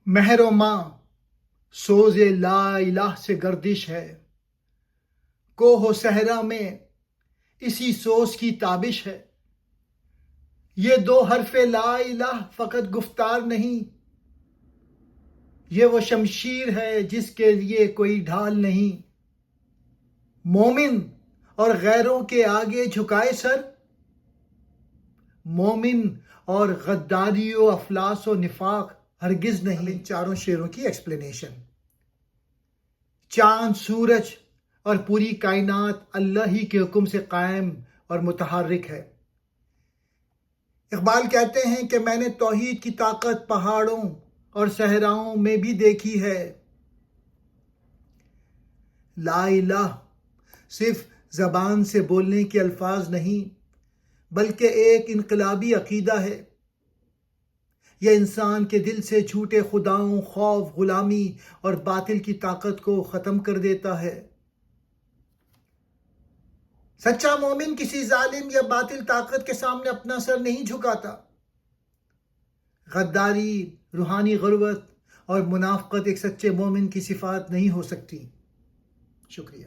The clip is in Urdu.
مہر و ماں سوز لا الہ سے گردش ہے، کوہ و صحرا میں اسی سوز کی تابش ہے۔ یہ دو حرف لا الہ فقط گفتار نہیں، یہ وہ شمشیر ہے جس کے لیے کوئی ڈھال نہیں۔ مومن اور غیروں کے آگے جھکائے سر، مومن اور غداری و افلاس و نفاق ہرگز نہیں۔ ان چاروں شعروں کی ایکسپلینیشن۔ چاند، سورج اور پوری کائنات اللہ ہی کے حکم سے قائم اور متحرک ہے۔ اقبال کہتے ہیں کہ میں نے توحید کی طاقت پہاڑوں اور صحراؤں میں بھی دیکھی ہے۔ لا الہ صرف زبان سے بولنے کے الفاظ نہیں، بلکہ ایک انقلابی عقیدہ ہے۔ یہ انسان کے دل سے جھوٹے خداؤں، خوف، غلامی اور باطل کی طاقت کو ختم کر دیتا ہے۔ سچا مومن کسی ظالم یا باطل طاقت کے سامنے اپنا سر نہیں جھکاتا۔ غداری، روحانی غربت اور منافقت ایک سچے مومن کی صفات نہیں ہو سکتی۔ شکریہ۔